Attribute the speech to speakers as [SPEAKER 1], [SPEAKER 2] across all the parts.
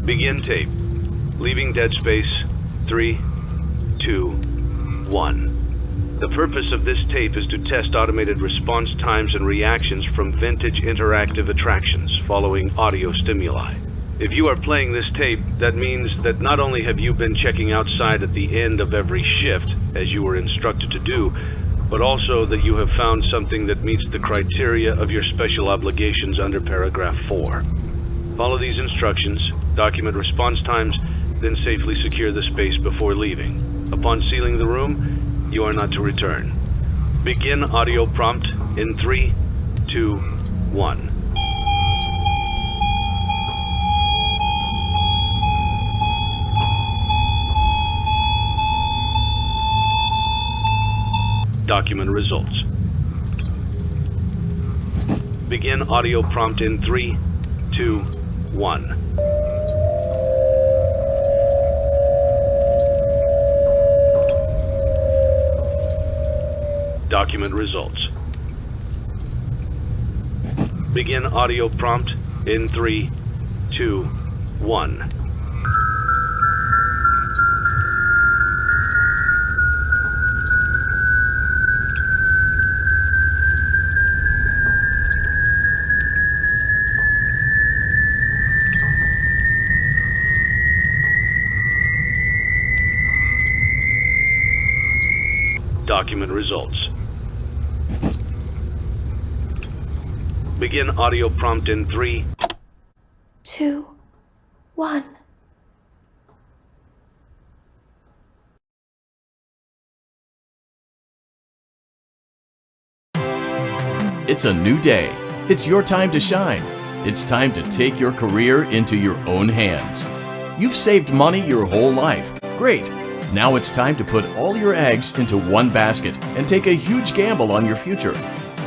[SPEAKER 1] Begin tape. Leaving dead space. 3, 2, 1. The purpose of this tape is to test automated response times and reactions from vintage interactive attractions following audio stimuli. If you are playing this tape, that means that not only have you been checking outside at the end of every shift, as you were instructed to do, but also that you have found something that meets the criteria of your special obligations under paragraph 4. Follow these instructions, document response times, then safely secure the space before leaving. Upon sealing the room, you are not to return. Begin audio prompt in 3, 2, 1. Document results. Begin audio prompt in 3, 2, 1. Document results. Begin audio prompt in 3, 2, 1. Document results. Begin audio prompt in 3,
[SPEAKER 2] 2, 1.
[SPEAKER 3] It's a new day. It's your time to shine. It's time to take your career into your own hands. You've saved money your whole life. Great. Now it's time to put all your eggs into one basket and take a huge gamble on your future.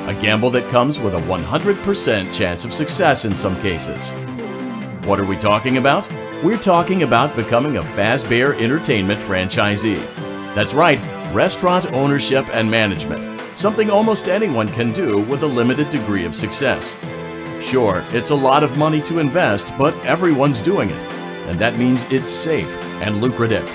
[SPEAKER 3] A gamble that comes with a 100% chance of success in some cases. What are we talking about? We're talking about becoming a Fazbear Entertainment franchisee. That's right, restaurant ownership and management. Something almost anyone can do with a limited degree of success. Sure, it's a lot of money to invest, but everyone's doing it. And that means it's safe and lucrative.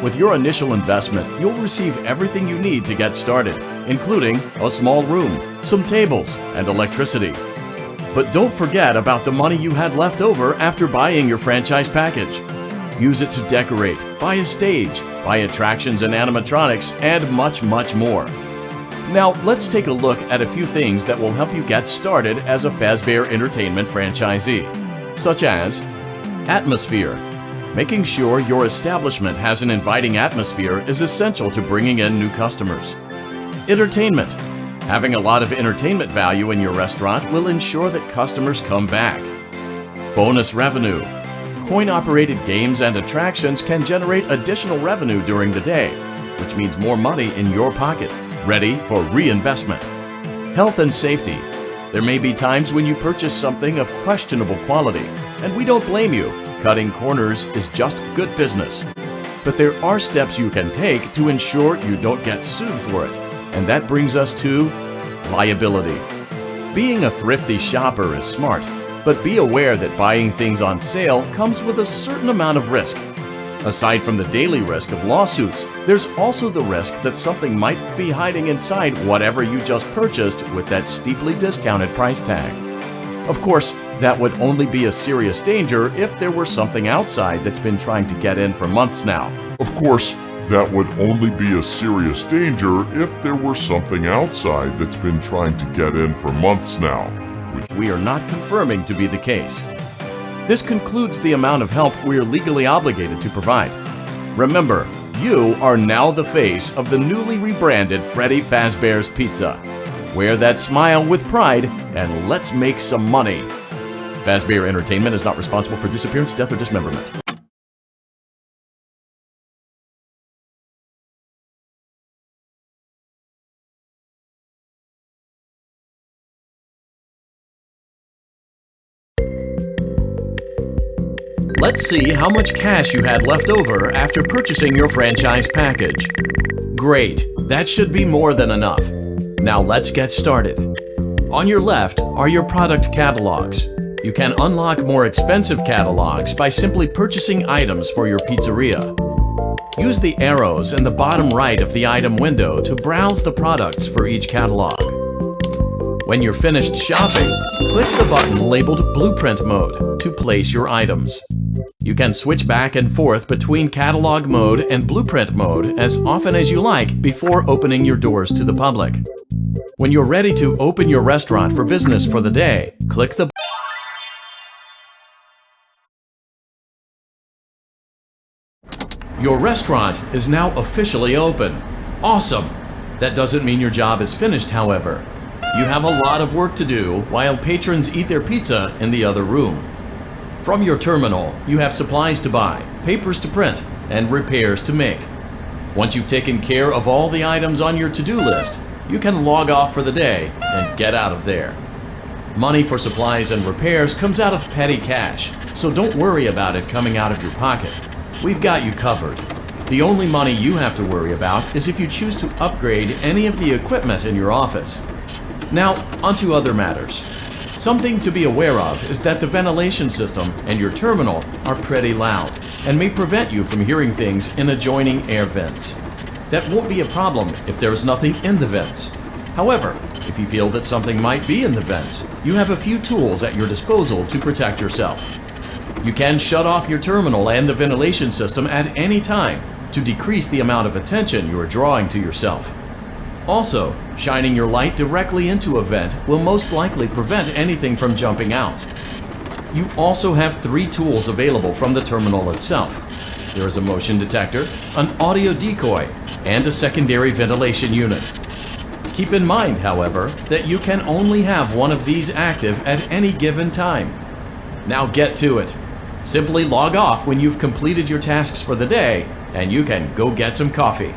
[SPEAKER 3] With your initial investment, you'll receive everything you need to get started, including a small room, some tables, and electricity. But don't forget about the money you had left over after buying your franchise package. Use it to decorate, buy a stage, buy attractions and animatronics, and much, much more. Now, let's take a look at a few things that will help you get started as a Fazbear Entertainment franchisee, such as atmosphere. Making sure your establishment has an inviting atmosphere is essential to bringing in new customers. Entertainment. Having a lot of entertainment value in your restaurant will ensure that customers come back. Bonus revenue. Coin-operated games and attractions can generate additional revenue during the day, which means more money in your pocket, ready for reinvestment. Health and safety. There may be times when you purchase something of questionable quality, and we don't blame you. Cutting corners is just good business. But there are steps you can take to ensure you don't get sued for it, and that brings us to liability. Being a thrifty shopper is smart, but be aware that buying things on sale comes with a certain amount of risk. Aside from the daily risk of lawsuits, there's also the risk that something might be hiding inside whatever you just purchased with that steeply discounted price tag. Of course, that would only be a serious danger if there were something outside that's been trying to get in for months now.
[SPEAKER 4] Of course, that would only be a serious danger if there were something outside that's been trying to get in for months now,
[SPEAKER 3] which we are not confirming to be the case. This concludes the amount of help we are legally obligated to provide. Remember, you are now the face of the newly rebranded Freddy Fazbear's Pizza. Wear that smile with pride and let's make some money. Fazbear Entertainment is not responsible for disappearance, death, or dismemberment. Let's see how much cash you had left over after purchasing your franchise package. Great, that should be more than enough. Now let's get started. On your left are your product catalogs. You can unlock more expensive catalogs by simply purchasing items for your pizzeria. Use the arrows in the bottom right of the item window to browse the products for each catalog. When you're finished shopping, click the button labeled Blueprint Mode to place your items. You can switch back and forth between Catalog Mode and Blueprint Mode as often as you like before opening your doors to the public. When you're ready to open your restaurant for business for the day, click the Your restaurant is now officially open. Awesome! That doesn't mean your job is finished, however. You have a lot of work to do while patrons eat their pizza in the other room. From your terminal, you have supplies to buy, papers to print, and repairs to make. Once you've taken care of all the items on your to-do list, you can log off for the day and get out of there. Money for supplies and repairs comes out of petty cash, so don't worry about it coming out of your pocket. We've got you covered. The only money you have to worry about is if you choose to upgrade any of the equipment in your office. Now, onto other matters. Something to be aware of is that the ventilation system and your terminal are pretty loud and may prevent you from hearing things in adjoining air vents. That won't be a problem if there is nothing in the vents. However, if you feel that something might be in the vents, you have a few tools at your disposal to protect yourself. You can shut off your terminal and the ventilation system at any time to decrease the amount of attention you are drawing to yourself. Also, shining your light directly into a vent will most likely prevent anything from jumping out. You also have 3 tools available from the terminal itself. There is a motion detector, an audio decoy, and a secondary ventilation unit. Keep in mind, however, that you can only have one of these active at any given time. Now get to it. Simply log off when you've completed your tasks for the day, and you can go get some coffee.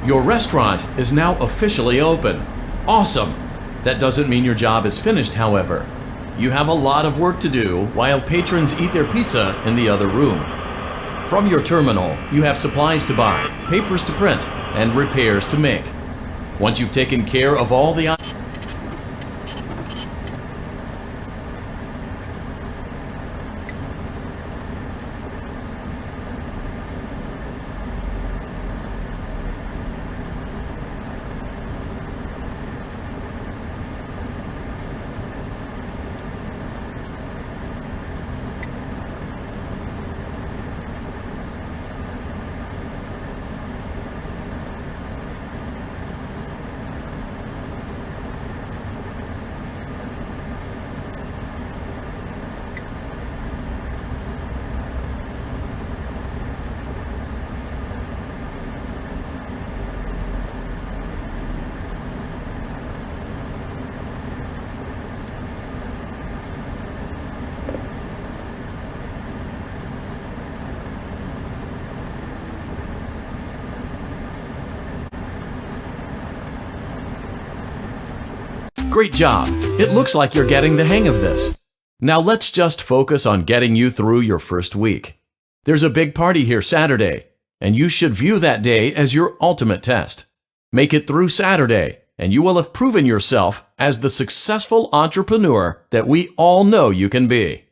[SPEAKER 3] Your restaurant is now officially open. Awesome! That doesn't mean your job is finished, however. You have a lot of work to do while patrons eat their pizza in the other room. From your terminal, you have supplies to buy, papers to print, and repairs to make. Once you've taken care of all the Great job! It looks like you're getting the hang of this. Now let's just focus on getting you through your first week. There's a big party here Saturday, and you should view that day as your ultimate test. Make it through Saturday, and you will have proven yourself as the successful entrepreneur that we all know you can be.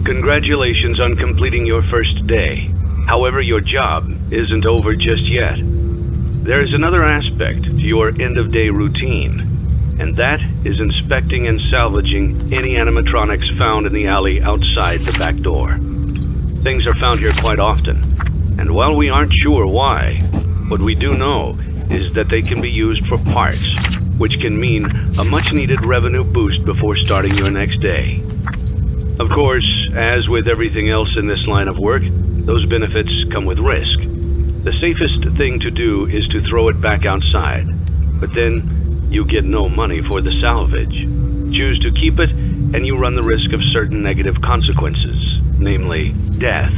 [SPEAKER 1] Congratulations on completing your first day. However, your job isn't over just yet. There is another aspect to your end-of-day routine, and that is inspecting and salvaging any animatronics found in the alley outside the back door. Things are found here quite often, and while we aren't sure why, what we do know is that they can be used for parts, which can mean a much-needed revenue boost before starting your next day. Of course, as with everything else in this line of work, those benefits come with risk. The safest thing to do is to throw it back outside, but then you get no money for the salvage. Choose to keep it, and you run the risk of certain negative consequences, namely death,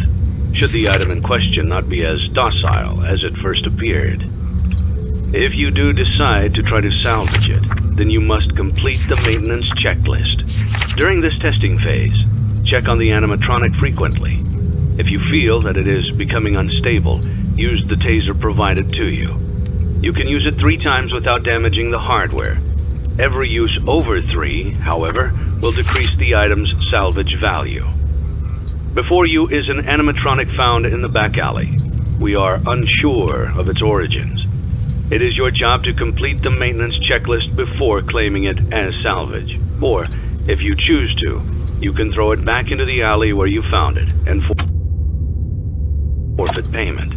[SPEAKER 1] should the item in question not be as docile as it first appeared. If you do decide to try to salvage it, then you must complete the maintenance checklist. During this testing phase, check on the animatronic frequently. If you feel that it is becoming unstable, use the taser provided to you. You can use it 3 times without damaging the hardware. Every use over 3, however, will decrease the item's salvage value. Before you is an animatronic found in the back alley. We are unsure of its origins. It is your job to complete the maintenance checklist before claiming it as salvage. Or, if you choose to, you can throw it back into the alley where you found it and forfeit payment.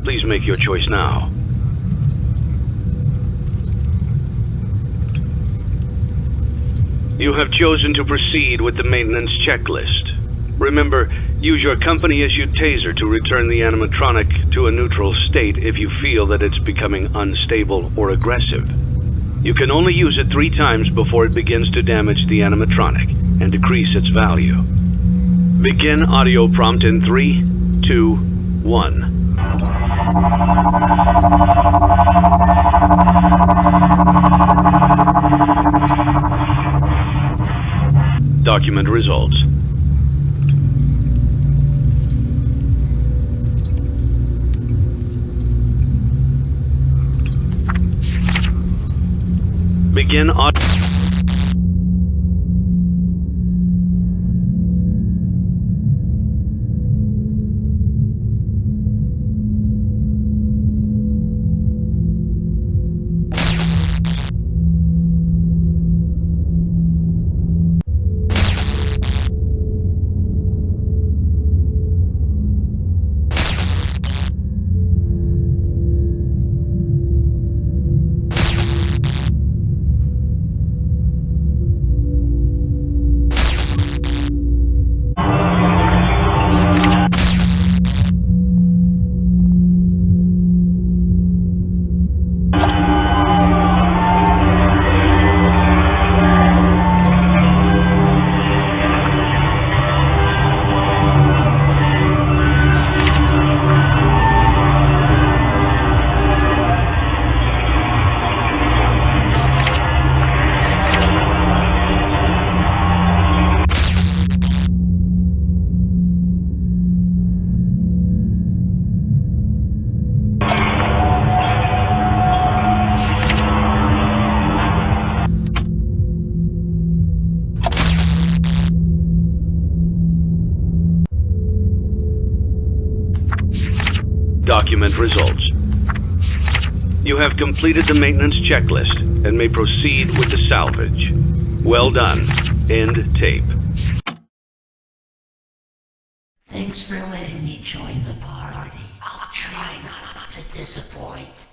[SPEAKER 1] Please make your choice now. You have chosen to proceed with the maintenance checklist. Remember, use your company-issued taser to return the animatronic to a neutral state if you feel that it's becoming unstable or aggressive. You can only use it 3 times before it begins to damage the animatronic and decrease its value. Begin audio prompt in 3, 2, 1. Document results. Begin audio. Document results. You have completed the maintenance checklist and may proceed with the salvage. Well done. End tape.
[SPEAKER 5] Thanks for letting me join the party. I'll try not to disappoint.